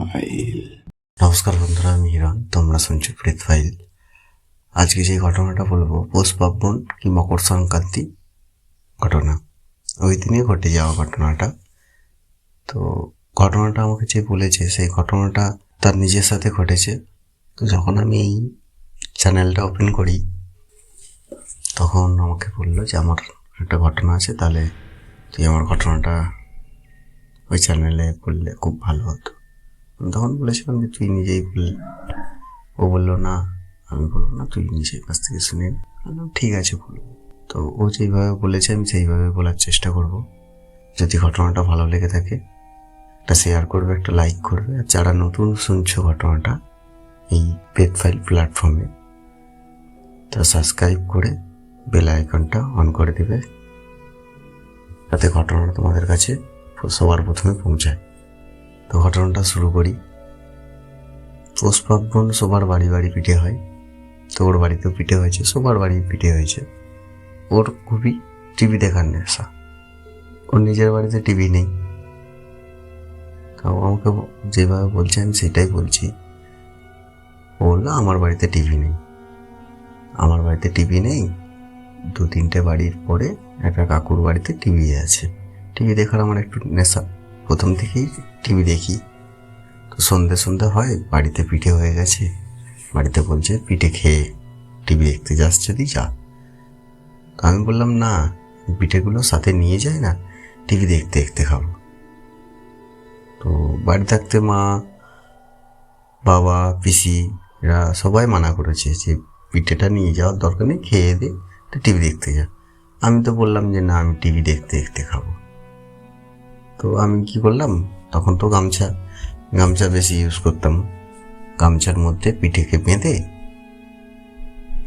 File. নমস্কার বন্ধুরা, আমি হিরণ, তোমরা শুনছো প্রেত ফাইল। আজকে যে ঘটনাটা বলবো পৌষ পার্বণ কি মকর সংক্রান্তি ঘটনা, ওই দিনে ঘটে যাওয়া ঘটনাটা। তো ঘটনাটা আমাকে যে বলেছে সেই ঘটনাটা তার নিজের সাথে ঘটেছে। তো যখন আমি এই চ্যানেলটা ওপেন করি তখন আমাকে বললো যে আমার একটা ঘটনা আছে, তাহলে তুই আমার ঘটনাটা ওই চ্যানেলে বললে খুব ভালো হতো। আমি তখন বলেছিলাম যে তুই নিজেই বললি। ও বললো না, আমি বলবো না, তুই নিজের কাছ থেকে শুনে নে। বললাম ঠিক আছে বলবো। তো ও যেইভাবে বলেছে আমি সেইভাবে বলার চেষ্টা করব। যদি ঘটনাটা ভালো লেগে থাকে একটা শেয়ার করবে, একটা লাইক করবে। আর যারা নতুন শুনছো ঘটনাটা এই পেট ফাইল প্ল্যাটফর্মে, তারা সাবস্ক্রাইব করে বেল আইকনটা অন করে দেবে, যাতে ঘটনাটা তোমাদের কাছে সবার প্রথমে পৌঁছায়। তো ঘটনাটা শুরু করি। পৌষ পার্বণ সবার বাড়ি বাড়ি পিঠে হয়। তো ওর বাড়িতেও পিঠে হয়েছে, সবার বাড়ি পিঠে হয়েছে। ওর খুবই টিভি দেখার নেশা। ওর নিজের বাড়িতে টিভি নেই। তো আমাকে যেভাবে বলছে আমি সেটাই বলছি। ও বললো আমার বাড়িতে টিভি নেই, আমার বাড়িতে টিভি নেই। 2-3টে বাড়ির পরে একটা কাকুর বাড়িতে টিভি আছে। টিভি দেখার আমার একটু নেশা, প্রথম থেকেই টিভি দেখি। তো সন্ধে সন্ধে হয়, বাড়িতে পিঠে হয়ে গেছে, বাড়িতে বলছে পিঠে খেয়ে টিভি দেখতে যাস যদি যা। তো আমি বললাম না, পিঠেগুলো সাথে নিয়ে যায় না, টিভি দেখতে দেখতে খাবো। তো বাড়ি থাকতে মা, বাবা, পিসি এরা সবাই মানা করেছে যে পিঠেটা নিয়ে যাওয়ার দরকার নেই, খেয়ে দে, টিভি দেখতে যা। আমি তো বললাম যে না, আমি টিভি দেখতে দেখতে খাবো। তো আমি কি করলাম, তখন তো গামছা বেশি ইউজ করতাম। গামছার মধ্যে পিঠেকে বেঁধে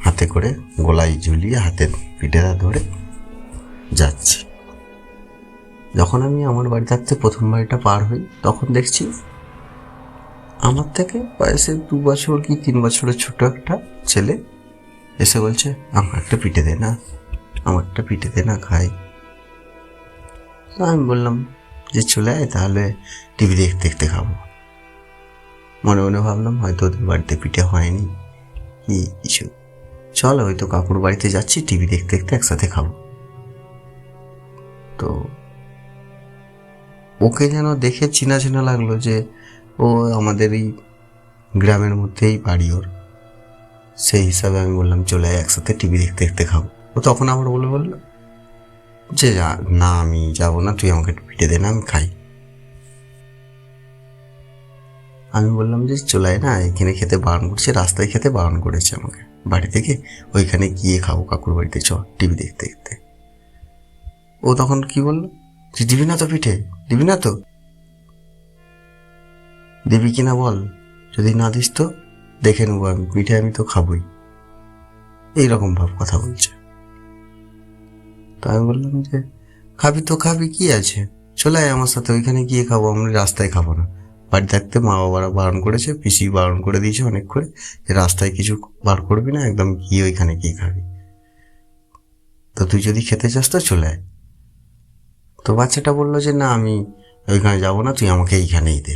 হাতে করে গলায় ঝুলিয়ে হাতের পিঠেটা ধরে যাচ্ছি। যখন আমি আমার বাড়ি থাকতে প্রথম বাড়িটা পার হই তখন দেখছি আমার থেকে বয়সে 2 বছর কি 3 বছরের ছোট একটা ছেলে এসে বলছে আমার একটা পিঠে দে না, আমার একটা পিঠে দে না, খাই। আমি বললাম যে চলে আয়, তাহলে টিভি দেখতে দেখতে খাবো। মনে মনে ভাবলাম হয়তো ওদের বাড়িতে পিঠে হয়নি কি কিছু, চল হয়তো কাকুর বাড়িতে যাচ্ছি, টিভি দেখতে দেখতে একসাথে খাবো। তো ওকে যেন দেখে চেনা চেনা লাগলো, যে ও আমাদের এই গ্রামের মধ্যেই বাড়ি ওর। সেই হিসাবে আমি বললাম চলে আয়, একসাথে টিভি দেখতে দেখতে খাবো। ও তখন আবার বললো যে না আমি যাবো না, তুই আমাকে পিঠে দে না, আমি খাই। আমি বললাম যে চলে আয় না, এখানে খেতে বারণ করছে, রাস্তায় খেতে বারণ করেছে আমাকে বাড়ি থেকে, ওইখানে গিয়ে খাবো কাকুর বাড়িতে, চ টিভি দেখতে দেখতে। ও তখন কি বললো, তুই দিবি না তো পিঠে, দিবি না তো, দিবি কিনা বল, যদি না দিস তো দেখে নেবো আমি, পিঠে আমি তো খাবোই। এইরকম ভাব কথা বলছে। তো আমি বললাম যে খাবি তো খাবি, কি আছে, চলে আয় আমার সাথে, ওইখানে গিয়ে খাবো, আমরা রাস্তায় খাবো না। বাড়ি থাকতে মা বাবারা বারণ করেছে, পিসি বারণ করে দিয়েছে অনেক করে, যে রাস্তায় কিছু বার করবি না, একদম গিয়ে ওইখানে গিয়ে খাবি। তো তুই যদি খেতে চাস তো চলে আয়। তো বাচ্চাটা বললো যে না, আমি ওইখানে যাবো না, তুই আমাকে এইখানেই দে।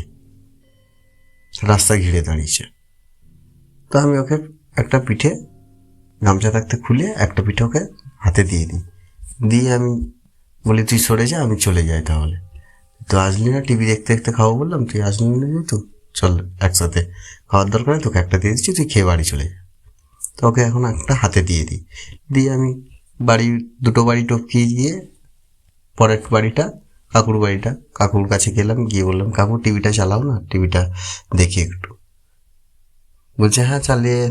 রাস্তা ঘিরে দাঁড়িয়েছে। তো আমি ওকে একটা পিঠে গামছা থাকতে খুলে একটা পিঠে ওকে হাতে দিয়ে দিই, দিয়ে আমি বলি তুই সরে যা, আমি চলে যাই তাহলে। তো আসলি না, টিভি দেখতে দেখতে খাবো বললাম, তুই আসলি না যেহেতু, চল একসাথে খাওয়ার দরকার, তোকে একটা দিয়ে দিচ্ছি, তুই খেয়ে বাড়ি চলে যা। তো ওকে এখন একটা হাতে দিয়ে দিই, দিয়ে আমি দুটো বাড়ি টপকিয়ে গিয়ে পরের বাড়িটা কাকুর কাছে গেলাম, গিয়ে বললাম কাকু টিভিটা চালাও না, টিভিটা দেখি একটু। বলছে হ্যাঁ চালিয়ে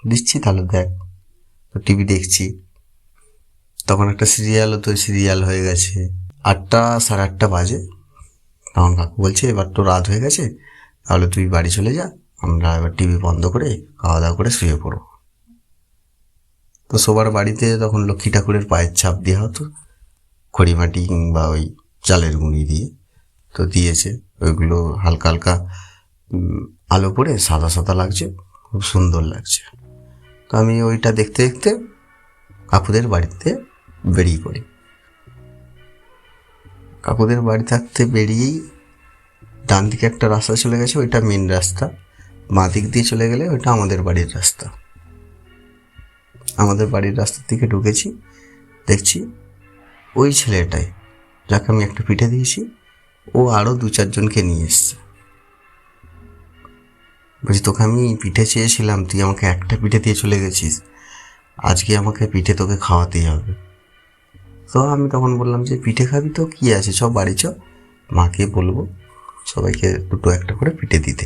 দিচ্ছি, তাহলে দেখ। তো টিভি দেখছি, তখন একটা সিরিয়াল হতো, সিরিয়াল হয়ে গেছে 8টা 8:30 বাজে। তখন কাকু বলছে এবার তো রাত হয়ে গেছে, তাহলে তুই বাড়ি চলে যা, আমরা এবার টিভি বন্ধ করে খাওয়া দাওয়া করে শুয়ে পড়ো। তো সবার বাড়িতে তখন লক্ষ্মী ঠাকুরের পায়ের ছাপ দেওয়া হতো, খড়িমাটি কিংবা ওই চালের গুঁড়ি দিয়ে। তো দিয়েছে, ওইগুলো হালকা হালকা আলো পড়ে সাদা সাদা লাগছে, খুব সুন্দর লাগছে। তো আমি ওইটা দেখতে দেখতে কাকুদের বাড়িতে বেরিয়ে পড়ি। কাকুদের বাড়ি থাকতে বেরিয়েই ডান দিকে একটা রাস্তা চলে গেছে, ওইটা মেন রাস্তা। বাঁ দিক দিয়ে চলে গেলে ওইটা আমাদের বাড়ির রাস্তা। আমাদের বাড়ির রাস্তার দিকে ঢুকেছি, দেখছি ওই ছেলেটাই যাকে আমি একটা পিঠে দিয়েছি, ও আরও 2-4জনকে নিয়ে এসছে। বলছি, তোকে আমি পিঠে চেয়েছিলাম, তুই আমাকে একটা পিঠে দিয়ে চলে গেছিস, আজকে আমাকে পিঠে তোকে খাওয়াতেই হবে। তো আমি তখন বললাম যে পিঠে খাবি তো কী আছে, সব বাড়ি চ, মাকে বলবো সবাইকে 2-1টা করে পিঠে দিতে।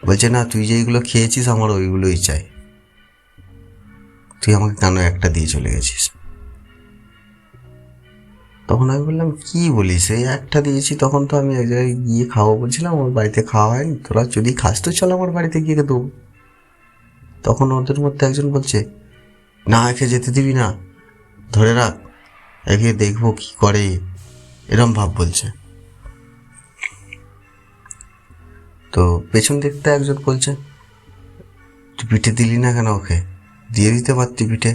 বলছে, না, তুই যেইগুলো খেয়েছিস আমার ওইগুলোই চাই, তুই আমাকে কেন একটা দিয়ে চলে গেছিস? তখন আমি বললাম, কি বলিস, এই একটা দিয়েছি, তখন তো আমি এক জায়গায় গিয়ে খাওয়াবো বলছিলাম, আমার বাড়িতে খাওয়া হয়নি, তোরা যদি খাস তো চল আমার বাড়িতে গিয়ে দেবো। তখন ওদের মধ্যে একজন বলছে, না, একে যেতে দিবি না, ধরে রাখ, একে দেখবো কি করে, এরম ভাব বলছে। তো পেছন দেখতে একজন বলছে, তুই পিঠে দিলি না কেন ওকে, দিয়ে দিতে পারতি পিঠে।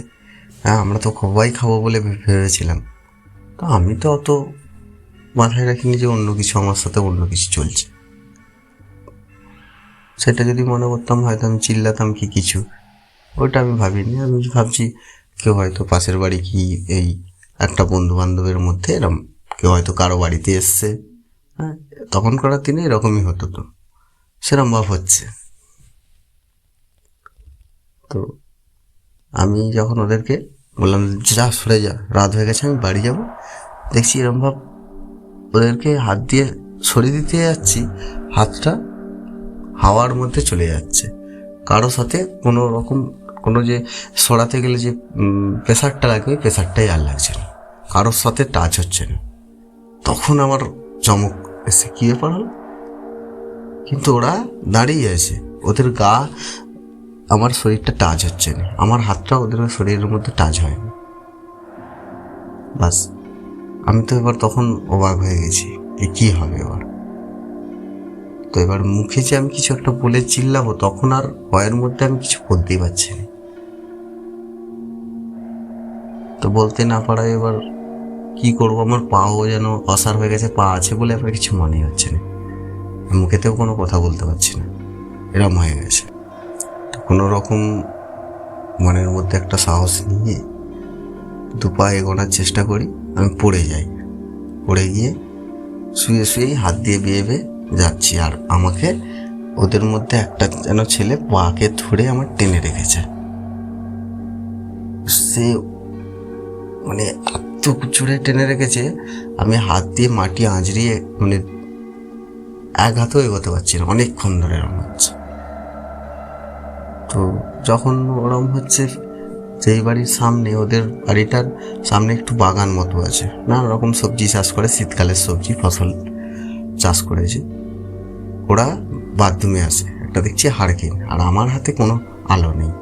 হ্যাঁ, আমরা তো সবাই খাবো বলে ভেবেছিলাম। তো আমি তো অত মাথায় রাখিনি যে অন্য কিছু, আমার সাথে অন্য কিছু চলছে। সেটা যদি মনে করতাম হয়তো আমি চিল্লাতাম কি কিছু, ওইটা আমি ভাবিনি। আমি ভাবছি কেউ হয়তো পাশের বাড়ি কি এই একটা বন্ধু বান্ধবের মধ্যে এরম কেউ হয়তো কারো বাড়িতে এসছে। হ্যাঁ, তখনকার দিনে এরকমই হতো, তো সেরম ভাব হচ্ছে। তো আমি যখন ওদেরকে বললাম যা সরে যা, রাত হয়ে গেছে, আমি বাড়ি যাব, দেখছি এরম ভাব ওদেরকে হাত দিয়ে সরিয়ে দিতে যাচ্ছি, হাতটা হাওয়ার মধ্যে চলে যাচ্ছে। কারো সাথে কোনো রকম কোনো যে সরাতে গেলে যে প্রেশারটা লাগে, ওই প্রেশারটাই আর লাগছে না, কারোর সাথে টাচ হচ্ছে না। তখন আমার চমক এসে, কী ব্যাপার হলো, কিন্তু ওরা দাঁড়িয়ে আছে, ওদের গা আমার শরীরটা টাচ হচ্ছে না, আমার হাতটা ওদের শরীরের মধ্যে টাচ হয়নি। বাস, আমি তো এবার তখন অবাক হয়ে গেছি, এ কী হবে এবার। তো এবার মুখে যে আমি কিছু একটা বলে চিল্লাবো, তখন আর ভয়ের মধ্যে আমি কিছু বলতেই পারছি না। তো বলতে না পারায় এবার কি করবো, আমার পাও যেন অসার হয়ে গেছে, পা আছে বলে এবার কিছু মনে হচ্ছে না, মুখেতেও কোনো কথা বলতে পারছি না, এরম হয়ে গেছে। তো কোনো রকম মনের মধ্যে একটা সাহস নিয়ে 2 পা এগোনোর চেষ্টা করি, আমি পড়ে যাই। পড়ে গিয়ে শুয়ে শুয়েই হাত দিয়ে বেয়ে যাচ্ছি, আর আমাকে ওদের মধ্যে একটা যেন ছেলে পাকে ধরে আমার টেনে রেখেছে। সে মানে এত জোরে টেনে রেখেছে, আমি হাত দিয়ে মাটি আঁচড়িয়ে মানে এক হাতেও এগোতে পারছি না, অনেকক্ষণ ধরে এরম হচ্ছে। তো যখন ওরম হচ্ছে, যেই বাড়ির সামনে, ওদের বাড়িটার সামনে একটু বাগান মতো আছে, নানা রকম সবজি চাষ করে, শীতকালের সবজি ফসল চাষ করেছে। ওরা বাথরুমে আসে, একটা দেখছি হারকিন, আর আমার হাতে কোনো আলো নেই।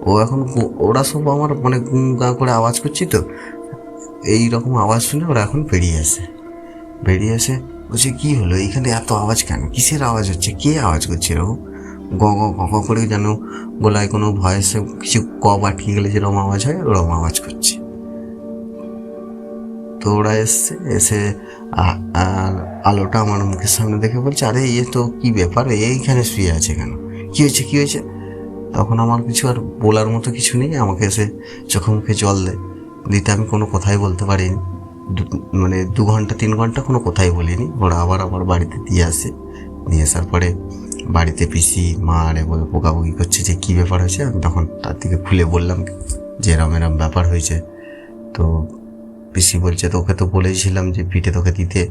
ও এখন ওরা সব আমার মানে গা করে আওয়াজ করছি, তো এই রকম আওয়াজ শুনে ওরা এখন বেরিয়ে এসে বলছে, কী হলো এইখানে এত আওয়াজ কেন, কিসের আওয়াজ হচ্ছে, কে আওয়াজ করছে এরকম গ গ গ করে, যেন গলায় কোনো ভয়েসে কিছু আটকে গেলে যেরকম আওয়াজ হয়, ওরকম আওয়াজ করছে। তো ওরা এসে আলোটা আমার মুখের সামনে দেখে বলছে, আরে এ তো কী ব্যাপার, এইখানে শুয়ে আছে কেন, কী হয়েছে। তখন আমার কিছু আর বলার মতো কিছু নেই, আমাকে এসে চোখে মুখে জল দিতে আমি কোনো কথাই বলতে পারিনি, মানে 2 ঘন্টা 3 ঘন্টা কোনো কথাই বলিনি। ওরা আবার আমার বাড়িতে দিয়ে আসার পরে বাড়িতে পিসি মা আরে বকাবকি করছে যে কী ব্যাপার হয়েছে। আমি তখন তার দিকে খুলে বললাম যে এরম ব্যাপার হয়েছে। তো পিসি বলছে, তোকে তো বলেছিলাম যে পিঠে তোকে দিতে,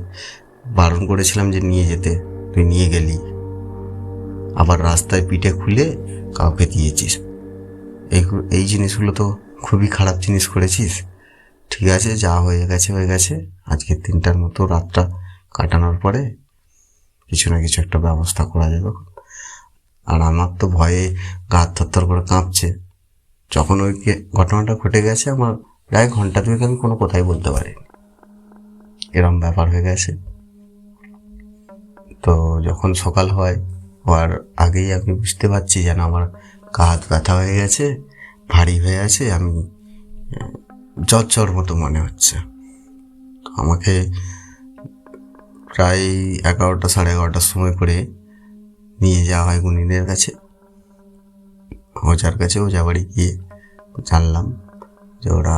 বারণ করেছিলাম যে নিয়ে যেতে, তুই নিয়ে গেলি, আবার রাস্তায় পিঠে খুলে কাউকে দিয়েছিস, এই জিনিসগুলো তো খুবই খারাপ জিনিস করেছিস। ঠিক আছে, যা হয়ে গেছে, আজকের দিনটার মতো রাতটা কাটানোর পরে কিছু না কিছু একটা ব্যবস্থা করা যাবে। আর আমার তো ভয়ে গা থরথর করে কাঁপছে। যখন ওই ঘটনাটা ঘটে গেছে, আমার প্রায় ঘন্টা 2 আমি কোনো কথাই বলতে পারিনি, এরম ব্যাপার হয়ে গেছে। তো যখন সকাল হওয়ার আগেই আমি বুঝতে পারছি যেন আমার গা হাত ব্যথা হয়ে গেছে, ভারী হয়ে আছে, আমি জ্বর মতো মনে হচ্ছে। তো আমাকে প্রায় 11টা 11:30টার সময় করে নিয়ে যাওয়া হয় গুনিনের কাছে, ওজার কাছে। ওজা বাড়ি গিয়ে জানলাম যে ওরা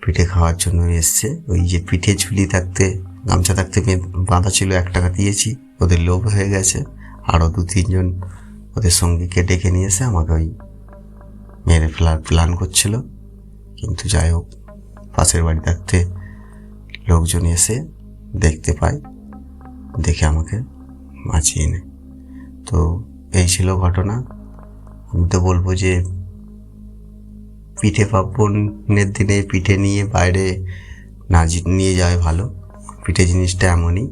পিঠে খাওয়ার জন্য এসছে। ওই যে পিঠে ঝুলি থাকতে গামছা থাকতে বাঁধা ছিল, 1 টাকা দিয়েছি, ওদের লোভ হয়ে গেছে। আরও 2-3 জন ওদের সঙ্গীকে ডেকে নিয়ে এসে আমাকে ওই মেরে ফেলার প্ল্যান করছিল। কিন্তু যাই হোক, পাশের বাড়ি থাকতে লোকজন এসে দেখতে পায়, দেখে আমাকে বাঁচিয়ে নেয়। তো এই ছিল ঘটনা। আমি তো বলবো যে পিঠে পার্বণের দিনে পিঠে নিয়ে বাইরে না নিয়ে যাওয়াই ভালো। পিঠে জিনিসটা এমনই,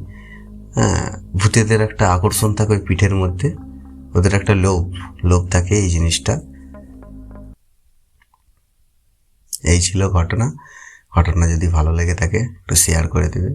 ভূতেদের একটা আকর্ষণ থাকে ওই পিঠের মধ্যে, ওদের একটা লোভ থাকে এই জিনিসটা। এই ছিল ঘটনা। যদি ভালো লেগে থাকে একটু শেয়ার করে দেবে।